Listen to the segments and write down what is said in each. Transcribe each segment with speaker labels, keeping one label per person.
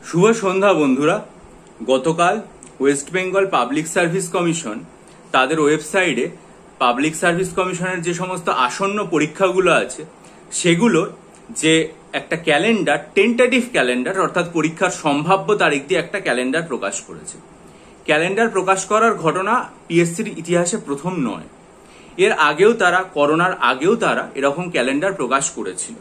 Speaker 1: শুভ সন্ধ্যা বন্ধুরা। গতকাল West Bengal public service commission তাদের ওয়েবসাইটে পাবলিক সার্ভিস কমিশনের যে সমস্ত আসন্ন পরীক্ষাগুলো আছে সেগুলো যে একটা ক্যালেন্ডার, টেন্টেটিভ ক্যালেন্ডার অর্থাৎ পরীক্ষার সম্ভাব্য তারিখ দিয়ে একটা ক্যালেন্ডার প্রকাশ করেছে। ক্যালেন্ডার প্রকাশ করার ঘটনা পিএসসির ইতিহাসে প্রথম নয়। এর আগেও তারা, করোনার আগেও তারা এরকম ক্যালেন্ডার প্রকাশ করেছিল।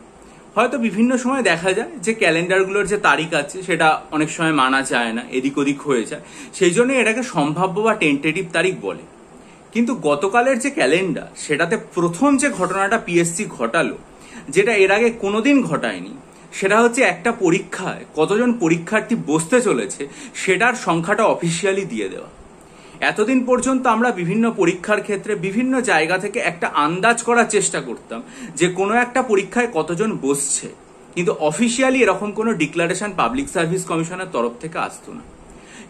Speaker 1: হয়তো বিভিন্ন সময় দেখা যায় যে ক্যালেন্ডারগুলোর যে তারিখ আছে সেটা অনেক সময় মানা যায় না, এদিক ওদিক হয়ে যায়, সেই জন্য এটাকে সম্ভাব্য বা টেন্টেটিভ তারিখ বলে। কিন্তু গতকালের যে ক্যালেন্ডার সেটাতে প্রথম যে ঘটনাটা পিএসসি ঘটালো, যেটা এর আগে কোনোদিন ঘটায়নি, সেটা হচ্ছে একটা পরীক্ষায় কতজন পরীক্ষার্থী বসতে চলেছে সেটার সংখ্যাটা অফিসিয়ালি দিয়ে দেওয়া। এতদিন পর্যন্ত আমরা বিভিন্ন পরীক্ষার ক্ষেত্রে বিভিন্ন জায়গা থেকে একটা আন্দাজ করার চেষ্টা করতাম যে কোনো একটা পরীক্ষায় কতজন বসছে, কিন্তু অফিসিয়ালি এরকম কোনো ডিক্লারেশন পাবলিক সার্ভিস কমিশনের তরফ থেকে আসতো না।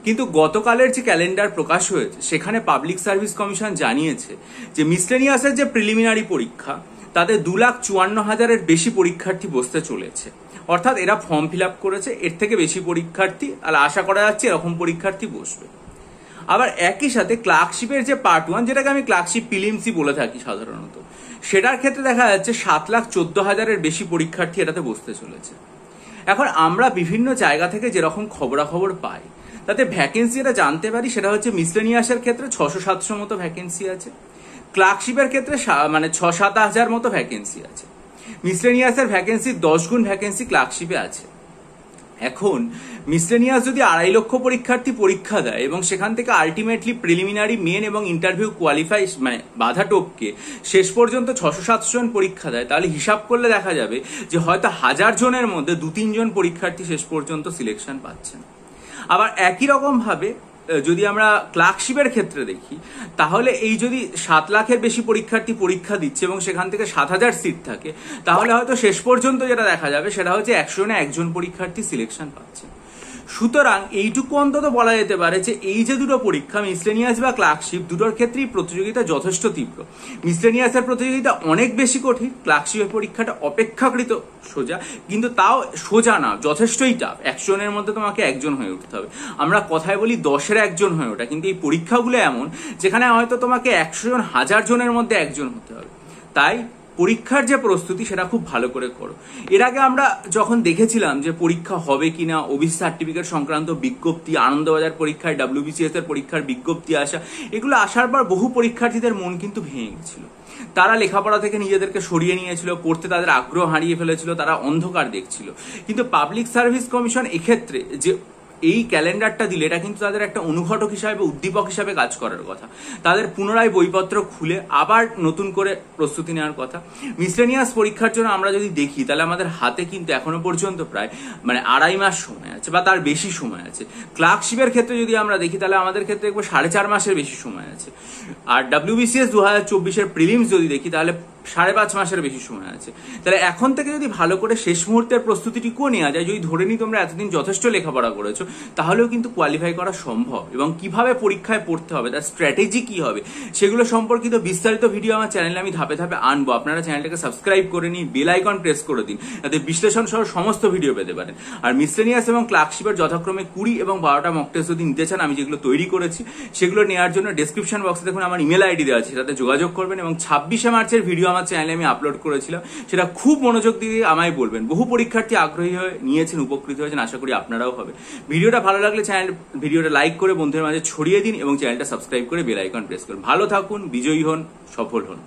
Speaker 1: কিন্তু গতকালের যে ক্যালেন্ডার প্রকাশ হয়েছে সেখানে পাবলিক সার্ভিস কমিশন জানিয়েছে যে মিসলেনিয়াসের যে প্রিলিমিনারি পরীক্ষা তাতে 2,54,000-এর বেশি পরীক্ষার্থী বসতে চলেছে। অর্থাৎ এরা ফর্ম ফিল আপ করেছে, এর থেকে বেশি পরীক্ষার্থী আর আশা করা যাচ্ছে এরকম পরীক্ষার্থী বসবে। আবার একই সাথে ক্লার্কশিপের যে পার্ট 1, যেটাকে আমি ক্লার্কশিপ প্রিলিমসই বলে থাকি সাধারণত, সেটার ক্ষেত্রে দেখা যাচ্ছে 7,14,000-এর বেশি পরীক্ষার্থী এটাতে বসতে চলেছে। এখন আমরা বিভিন্ন জায়গা থেকে যেরকম খবরাখবর পাই তাতে ভ্যাকেন্সি এটা জানতে পারি, সেটা হচ্ছে মিসলেনিয়াসের ক্ষেত্রে 600-700 মতো ভ্যাকেন্সি আছে, ক্লার্কশিপের ক্ষেত্রে 6-7 হাজার মতো ভ্যাকেন্সি আছে। মিসলেনিয়াসের ভ্যাকেন্সি 10 গুণ ভ্যাকেন্সি ক্লার্কশিপে আছে। এখন মিসলেনিয়াস যদি 2.5 লক্ষ পরীক্ষার্থী পরীক্ষা দেয় এবং সেখান থেকে আলটিমেটলি প্রিলিমিনারি, মেন এবং ইন্টারভিউ কোয়ালিফাই বাধা টপকে শেষ পর্যন্ত 600-700 জন পরীক্ষা দেয়, তাহলে হিসাব করলে দেখা যাবে যে হয়তো 1000 জনের মধ্যে 2-3 জন পরীক্ষার্থী শেষ পর্যন্ত সিলেকশন পাচ্ছেন। আবার একই রকম ভাবে যদি আমরা ক্লার্কশিপের ক্ষেত্রে দেখি, তাহলে এই যদি 7 লাখের বেশি পরীক্ষার্থী পরীক্ষা দিচ্ছে এবং সেখান থেকে 7,000 সিট থাকে, তাহলে হয়তো শেষ পর্যন্ত যেটা দেখা যাবে সেটা হচ্ছে 100 জনে 1 জন পরীক্ষার্থী সিলেকশন পাচ্ছে। সুতরাং এইটুকু অন্তত বলা যেতে পারে যে এই যে দুটো পরীক্ষা, মিসলেনিয়াস বা ক্লার্কশিপ, দুটোর ক্ষেত্রেই প্রতিযোগিতা যথেষ্ট তীব্র। মিসলেনিয়াসের প্রতিযোগিতা অনেক বেশি কঠিন, ক্লার্কশিপের পরীক্ষাটা অপেক্ষাকৃত সোজা, কিন্তু তাও সোজা না, যথেষ্টই টাফ। 100 জনের মধ্যে তোমাকে 1 জন হয়ে উঠতে হবে। আমরা কথায় বলি 10-এর 1 জন হয়ে ওঠা, কিন্তু এই পরীক্ষাগুলো এমন যেখানে হয়তো তোমাকে 100 জন, 1000 জনের মধ্যে 1 জন হতে হবে। তাই পরীক্ষার যে প্রস্তুতি সেটা খুব ভালো করে করো। এর আগে আমরা যখন দেখেছিলাম যে পরীক্ষা হবে কিনা, ওবিসি সার্টিফিকেট সংক্রান্ত বিজ্ঞপ্তি, আনন্দবাজার পরীক্ষায় WBCS এর পরীক্ষার বিজ্ঞপ্তি আসা, এগুলো আসার পর বহু পরীক্ষার্থীদের মন কিন্তু ভেঙে গেছিল। তারা লেখাপড়া থেকে নিজেদেরকে সরিয়ে নিয়েছিল, পড়তে তাদের আগ্রহ হারিয়ে ফেলেছিল, তারা অন্ধকার দেখছিল। কিন্তু পাবলিক সার্ভিস কমিশন এক্ষেত্রে যে এই ক্যালেন্ডারটা দিলে, এটা কিন্তু তাদের একটা অনুঘটক হিসাবে, উদ্দীপক হিসাবে কাজ করার কথা। তাদের পুনরায় বইপত্র খুলে আবার নতুন করে প্রস্তুতি নেওয়ার কথা। মিসলেনিয়াস পরীক্ষার জন্য আমরা যদি দেখি তাহলে আমাদের হাতে কিন্তু এখনো পর্যন্ত প্রায় 2.5 মাস সময় আছে বা তার বেশি সময় আছে। ক্লার্কশিপের ক্ষেত্রে যদি আমরা দেখি তাহলে আমাদের ক্ষেত্রে 4.5 মাসের বেশি সময় আছে। আর WBCS 2024-এর প্রিলিমস যদি দেখি তাহলে 5.5 মাসের বেশি সময় আছে। তাহলে এখন থেকে যদি ভালো করে শেষ মুহূর্তের প্রস্তুতিটুকুও নেওয়া যায়, যদি ধরে নিই তোমরা এতদিন যথেষ্ট লেখাপড়া করেছো, তাহলেও কিন্তু কোয়ালিফাই করা সম্ভব। এবং কিভাবে পরীক্ষায় পড়তে হবে, তার স্ট্র্যাটেজি কি হবে, সেগুলো সম্পর্কিত বিস্তারিত ভিডিও আমার চ্যানেলে আমি ধাপে ধাপে আনবো। আপনারা চ্যানেলটাকে সাবস্ক্রাইব করে নিন, বেল আইকন প্রেস করে দিন, যাতে বিশ্লেষণ সহ সমস্ত ভিডিও পেতে পারেন। আর মিসলেনিয়াস এবং ক্লার্কশিপের যথাক্রমে 20 এবং 12টা মক টেস্ট যদি নিতে চান, আমি যেগুলো তৈরি করেছি সেগুলো নেওয়ার জন্য ডেসক্রিপশন বক্সে দেখুন আমার ইমেল আইডি দেওয়া আছে, সেটাতে যোগাযোগ করবেন। এবং 26শে মার্চের ভিডিও আমার চ্যানেলে আমি আপলোড করেছিলাম, সেটা খুব মনোযোগ দিয়ে আমায় বলবেন। বহু পরীক্ষার্থী আগ্রহী হয়ে নিয়েছেন, উপকৃত হয়েছেন, আশা করি আপনারাও হবে। ভিডিওটা ভালো লাগলে ভিডিওটা লাইক করে বন্ধুদের মাঝে ছড়িয়ে দিন এবং চ্যানেলটা সাবস্ক্রাইব করে বেল আইকন প্রেস করুন। ভালো থাকুন, বিজয়ী হন, সফল হন।